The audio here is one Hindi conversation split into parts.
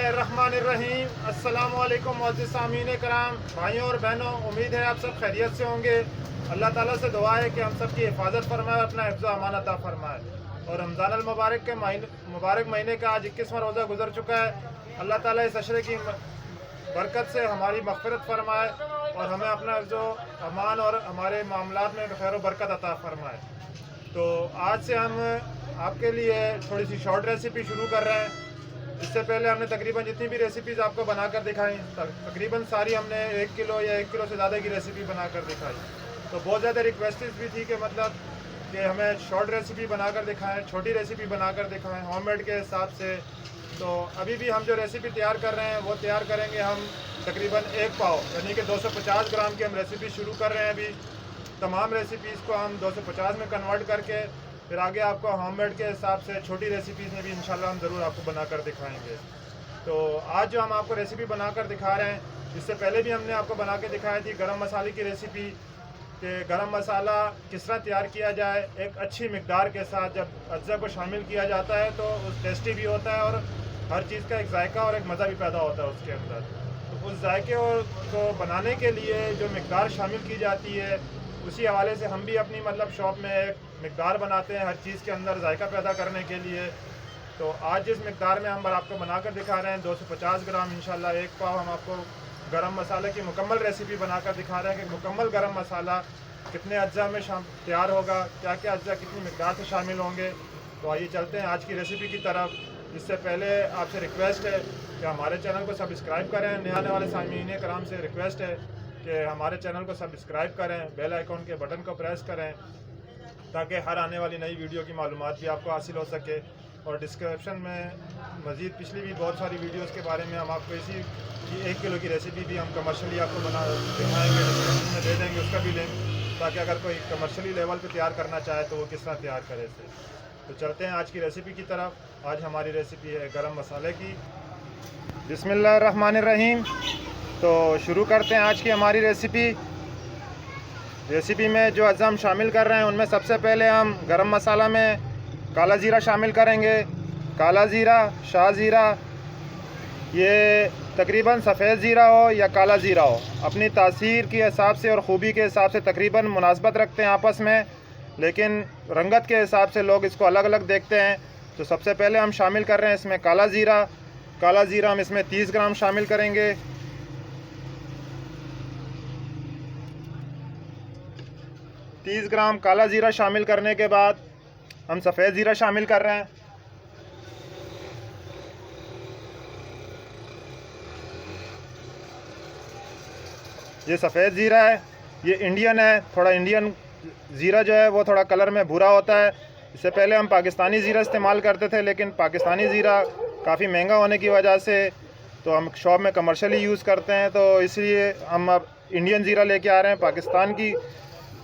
बिस्मिल्लाहिर्रहमानिर्रहीम। अस्सलामु अलैकुम मुअज़्ज़िज़ सामीन कराम, भाइयों और बहनों, उम्मीद है आप सब खैरियत से होंगे। अल्लाह ताला से दुआ है कि हम सब की हिफाजत फरमाए, अपना हिफ्ज़ अमान अता फरमाए। और रमज़ान अल मुबारक के मुबारक महीने का आज 21वां रोज़ा गुजर चुका है। अल्लाह ताला इस अशरे की बरकत से हमारी मग़फ़िरत फरमाए और हमें अपना जो अमान और हमारे मामलात में खैर व बरकत अता फरमाए। तो आज से हम आपके लिए थोड़ी सी शॉर्ट रेसिपी शुरू कर रहे हैं। इससे पहले हमने तकरीबन जितनी भी रेसिपीज़ आपको बनाकर दिखाई, तकरीबन सारी हमने 1 किलो या 1 किलो से ज़्यादा की रेसिपी बनाकर दिखाई। तो बहुत ज़्यादा रिक्वेस्टेड भी थी कि मतलब कि हमें शॉर्ट रेसिपी बनाकर दिखाएं, छोटी रेसिपी बनाकर दिखाएं होममेड के हिसाब से। तो अभी भी हम जो रेसिपी तैयार कर रहे हैं वो तैयार करेंगे हम तकरीबन 1 पाव यानी कि 250 ग्राम की हम रेसिपी शुरू कर रहे हैं। अभी तमाम रेसिपीज़ को हम 250 में कन्वर्ट करके फिर आगे आपको होममेड के हिसाब से छोटी रेसिपीज़ में भी इंशाल्लाह हम ज़रूर आपको बनाकर दिखाएंगे। तो आज जो हम आपको रेसिपी बनाकर दिखा रहे हैं, इससे पहले भी हमने आपको बना के दिखाई थी गरम मसाले की रेसिपी कि गरम मसाला किस तरह तैयार किया जाए एक अच्छी मिकदार के साथ। जब अज्जा को शामिल किया जाता है तो टेस्टी भी होता है और हर चीज़ का एक जायका और एक मज़ा भी पैदा होता है उसके अंदर। तो उस जायके को बनाने के लिए जो मिकदार शामिल की जाती है उसी हवाले से हम भी अपनी मतलब शॉप में एक मिकदार बनाते हैं हर चीज़ के अंदर जायका पैदा करने के लिए। तो आज जिस मिकदार में हम आपको बनाकर दिखा रहे हैं 250 ग्राम इंशाल्लाह 1 पाव हम आपको गरम मसाले की मुकम्मल रेसिपी बनाकर दिखा रहे हैं कि मुकम्मल गरम मसाला कितने अज्जा में तैयार होगा, क्या क्या अज्जा कितनी मिकदार से शामिल होंगे। तो आइए चलते हैं आज की रेसिपी की तरफ। इससे पहले आपसे रिक्वेस्ट है कि हमारे चैनल को सब्सक्राइब करें। नए आने वाले सामीन कराम से रिक्वेस्ट है कि हमारे चैनल को सब्सक्राइब करें, बेल आइकॉन के बटन को प्रेस करें ताकि हर आने वाली नई वीडियो की मालूमात भी आपको हासिल हो सके। और डिस्क्रिप्शन में मज़ीद पिछली भी बहुत सारी वीडियोस के बारे में हम आपको इसी 1 किलो की रेसिपी भी हम कमर्शियली आपको बना दिखाएँगे, डिस्क्रिप्शन में दे देंगे उसका भी लिंक, ताकि अगर कोई कमर्शियली लेवल पे तैयार करना चाहे तो वो किस तरह तैयार करे इसे। तो चलते हैं आज की रेसिपी की तरफ। आज हमारी रेसिपी है गरम मसाले की। बिस्मिल्लाहिर्रहमानिर्रहीम। तो शुरू करते हैं आज की हमारी रेसिपी में जो अज्जा हम शामिल कर रहे हैं उनमें सबसे पहले हम गरम मसाला में काला ज़ीरा शामिल करेंगे। काला ज़ीरा, शाह ज़ीरा, ये तकरीबन सफ़ेद ज़ीरा हो या काला ज़ीरा हो अपनी तासीर के हिसाब से और ख़ूबी के हिसाब से तकरीबन मुनासबत रखते हैं आपस में, लेकिन रंगत के हिसाब से लोग इसको अलग अलग देखते हैं। तो सबसे पहले हम शामिल कर रहे हैं इसमें काला ज़ीरा। काला ज़ीरा हम इसमें 30 ग्राम शामिल करेंगे। 30 ग्राम काला ज़ीरा शामिल करने के बाद हम सफ़ेद ज़ीरा शामिल कर रहे हैं। ये सफ़ेद ज़ीरा है, ये इंडियन है। थोड़ा इंडियन ज़ीरा जो है वो थोड़ा कलर में भूरा होता है। इससे पहले हम पाकिस्तानी ज़ीरा इस्तेमाल करते थे, लेकिन पाकिस्तानी ज़ीरा काफ़ी महंगा होने की वजह से तो हम शॉप में कमर्शियली यूज़ करते हैं, तो इसलिए हम अब इंडियन ज़ीरा लेके आ रहे हैं। पाकिस्तान की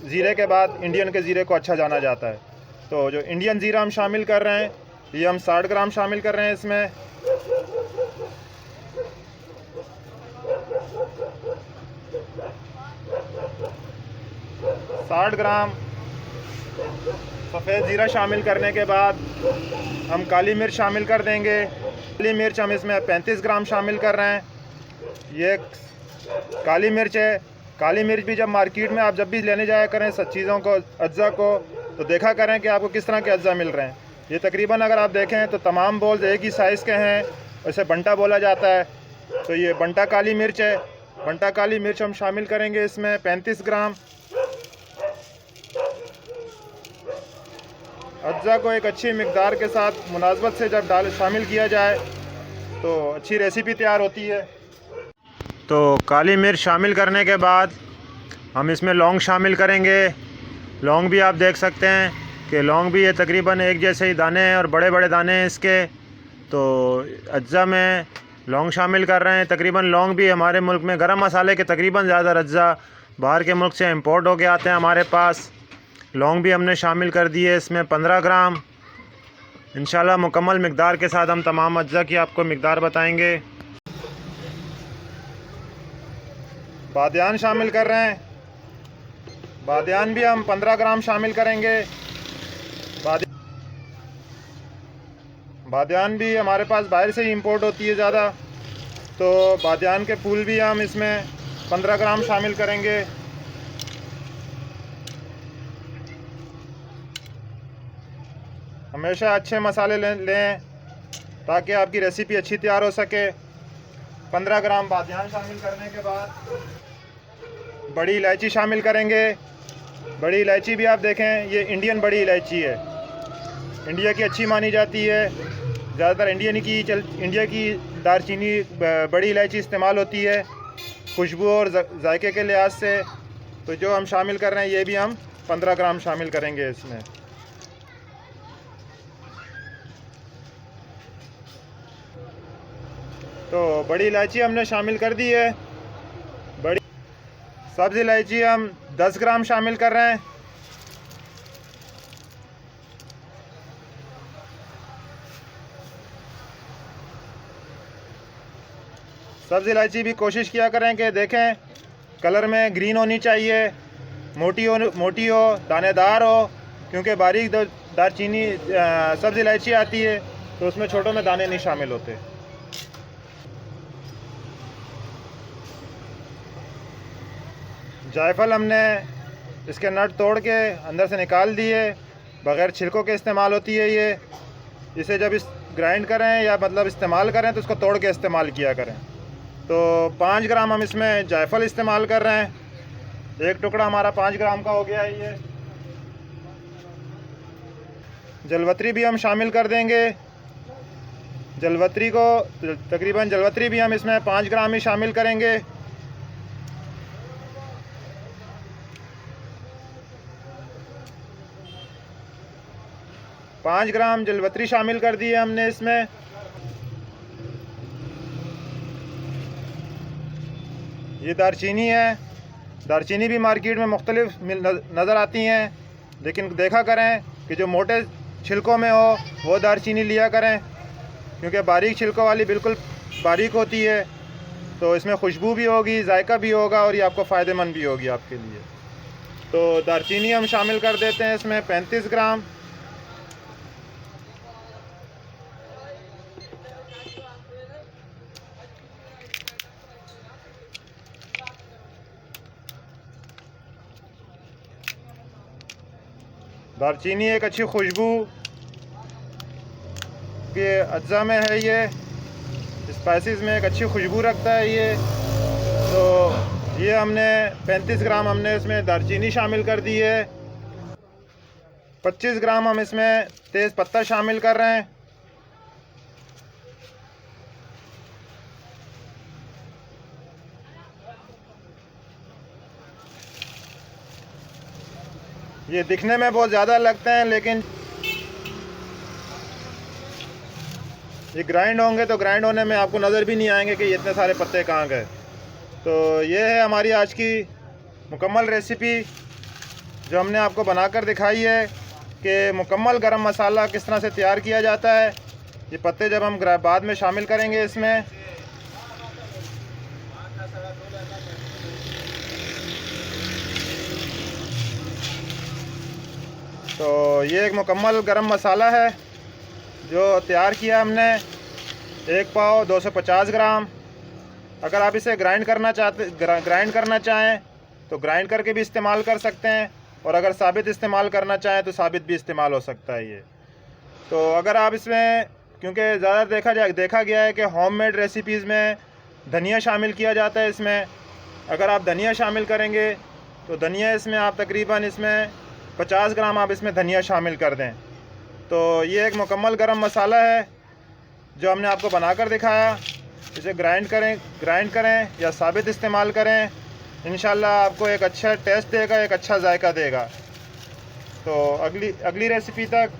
ज़ीरे के बाद इंडियन के ज़ीरे को अच्छा जाना जाता है। तो जो इंडियन ज़ीरा हम शामिल कर रहे हैं ये हम 60 ग्राम शामिल कर रहे हैं इसमें। साठ ग्राम सफ़ेद ज़ीरा शामिल करने के बाद हम काली मिर्च शामिल कर देंगे। काली मिर्च हम इसमें 35 ग्राम शामिल कर रहे हैं। ये काली मिर्च है। काली मिर्च भी जब मार्केट में आप जब भी लेने जाया करें सब चीज़ों को, अज्जा को, तो देखा करें कि आपको किस तरह के अज्जा मिल रहे हैं। ये तकरीबन अगर आप देखें तो तमाम बोल्स एक ही साइज़ के हैं, इसे बंटा बोला जाता है। तो ये बंटा काली मिर्च है। बंटा काली मिर्च हम शामिल करेंगे इसमें 35 ग्राम। अज्जा को एक अच्छी मिकदार के साथ मुनासबत से जब शामिल किया जाए तो अच्छी रेसिपी तैयार होती है। तो काली मिर्च शामिल करने के बाद हम इसमें लौंग शामिल करेंगे। लौंग भी आप देख सकते हैं कि लौंग भी ये तकरीबन एक जैसे ही दाने हैं और बड़े बड़े दाने हैं इसके। तो अज्जा में लौंग शामिल कर रहे हैं। तकरीबन लौंग भी हमारे मुल्क में गरम मसाले के तकरीबन ज़्यादा अज्जा बाहर के मुल्क से इंपोर्ट होके आते हैं हमारे पास। लौंग भी हमने शामिल कर दिए इसमें 15 ग्राम। इंशाल्लाह मुकम्मल मिकदार के साथ हम तमाम अज्जा की आपको मिकदार बताएंगे। बादियान शामिल कर रहे हैं। बादियान भी हम 15 ग्राम शामिल करेंगे। बादियान भी हमारे पास बाहर से ही इंपोर्ट होती है ज़्यादा, तो बादियान के फूल भी हम इसमें 15 ग्राम शामिल करेंगे। हमेशा अच्छे मसाले लें ताकि आपकी रेसिपी अच्छी तैयार हो सके। 15 ग्राम बादियान शामिल करने के बाद बड़ी इलायची शामिल करेंगे। बड़ी इलायची भी आप देखें, ये इंडियन बड़ी इलायची है, इंडिया की अच्छी मानी जाती है। ज़्यादातर इंडिया की दारचीनी बड़ी इलायची इस्तेमाल होती है खुशबू और जायके के लिहाज से। तो जो हम शामिल कर रहे हैं ये भी हम 15 ग्राम शामिल करेंगे इसमें। तो बड़ी इलायची हमने शामिल कर दी है। बड़ी सब्ज़ इलायची हम 10 ग्राम शामिल कर रहे हैं। सब्ज़ इलायची भी कोशिश किया करें कि देखें कलर में ग्रीन होनी चाहिए, मोटी हो, दानेदार हो, क्योंकि बारीक दारचीनी सब्ज़ इलायची आती है तो उसमें छोटों में दाने नहीं शामिल होते। जायफल हमने इसके नट तोड़ के अंदर से निकाल दिए, बग़ैर छिलकों के इस्तेमाल होती है ये। इसे जब ग्राइंड करें या मतलब इस्तेमाल करें तो इसको तोड़ के इस्तेमाल किया करें। तो 5 ग्राम हम इसमें जायफल इस्तेमाल कर रहे हैं। एक टुकड़ा हमारा 5 ग्राम का हो गया है ये। जलवत्री भी हम शामिल कर देंगे। जलवत्री भी हम इसमें 5 ग्राम ही शामिल करेंगे। पाँच ग्राम जलवत्री शामिल कर दी है हमने इसमें। ये दारचीनी है। दारचीनी भी मार्केट में मुख्तलिफ नज़र आती हैं, लेकिन देखा करें कि जो मोटे छिलकों में हो वो दारचीनी लिया करें, क्योंकि बारीक छिलकों वाली बिल्कुल बारीक होती है। तो इसमें खुशबू भी होगी, जायका भी होगा और ये आपको फ़ायदेमंद भी होगी आपके लिए। तो दारचीनी हम शामिल कर देते हैं इसमें 35 ग्राम। दारचीनी एक अच्छी खुशबू के अज्जा में है, ये स्पाइसेस में एक अच्छी खुशबू रखता है ये। तो ये हमने 35 ग्राम हमने इसमें दारचीनी शामिल कर दी है। 25 ग्राम हम इसमें तेज़ पत्ता शामिल कर रहे हैं। ये दिखने में बहुत ज़्यादा लगते हैं, लेकिन ये ग्राइंड होंगे तो ग्राइंड होने में आपको नज़र भी नहीं आएंगे कि ये इतने सारे पत्ते कहाँ गए। तो ये है हमारी आज की मुकम्मल रेसिपी जो हमने आपको बनाकर दिखाई है कि मुकम्मल गरम मसाला किस तरह से तैयार किया जाता है। ये पत्ते जब हम बाद में शामिल करेंगे इसमें। तो ये एक मुकम्मल गरम मसाला है जो तैयार किया हमने। एक पाव 250 ग्राम। अगर आप इसे ग्राइंड करना चाहें तो ग्राइंड करके भी इस्तेमाल कर सकते हैं, और अगर साबित इस्तेमाल करना चाहें तो साबित भी इस्तेमाल हो सकता है ये। तो अगर आप इसमें, क्योंकि ज़्यादा देखा गया है कि होममेड रेसिपीज़ में धनिया शामिल किया जाता है इसमें। अगर आप धनिया शामिल करेंगे तो धनिया इसमें आप तकरीबन इसमें 50 ग्राम आप इसमें धनिया शामिल कर दें। तो ये एक मुकम्मल गरम मसाला है जो हमने आपको बनाकर दिखाया। इसे ग्राइंड करें या साबित इस्तेमाल करें, इंशाल्लाह आपको एक अच्छा टेस्ट देगा, एक अच्छा जायका देगा। तो अगली रेसिपी तक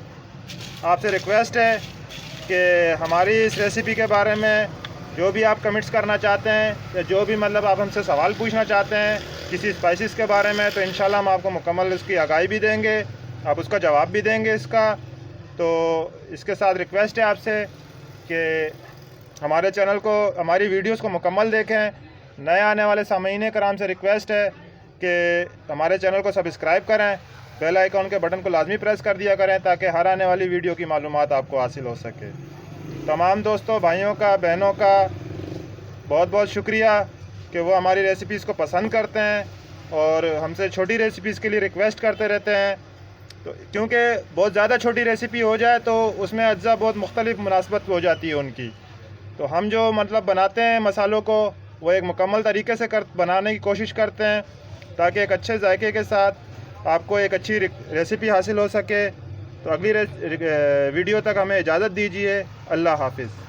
आपसे रिक्वेस्ट है कि हमारी इस रेसिपी के बारे में जो भी आप कमेंट्स करना चाहते हैं या जो भी मतलब आप हमसे सवाल पूछना चाहते हैं किसी स्पाइसेस के बारे में, तो इंशाल्लाह हम आपको मुकम्मल उसकी आगाही भी देंगे, आप उसका जवाब भी देंगे इसका। तो इसके साथ रिक्वेस्ट है आपसे कि हमारे चैनल को, हमारी वीडियोस को मुकम्मल देखें। नए आने वाले सामीन कराम से रिक्वेस्ट है कि हमारे चैनल को सब्सक्राइब करें, बेल आइकॉन के बटन को लाजमी प्रेस कर दिया करें ताकि हर आने वाली वीडियो की मालूमात आपको हासिल हो सके। तमाम दोस्तों, भाइयों का, बहनों का बहुत बहुत शुक्रिया कि वो हमारी रेसिपीज़ को पसंद करते हैं और हमसे छोटी रेसिपीज़ के लिए रिक्वेस्ट करते रहते हैं। तो क्योंकि बहुत ज़्यादा छोटी रेसिपी हो जाए तो उसमें अज्जा बहुत मुख्तलिफ मुनासबत हो जाती है उनकी। तो हम जो मतलब बनाते हैं मसालों को वो एक मुकम्मल तरीके से बनाने की कोशिश करते हैं ताकि एक अच्छे जायके के साथ आपको एक अच्छी रेसिपी हासिल हो सके। तो अगली वीडियो तक हमें इजाज़त दीजिए। अल्लाह हाफिज़।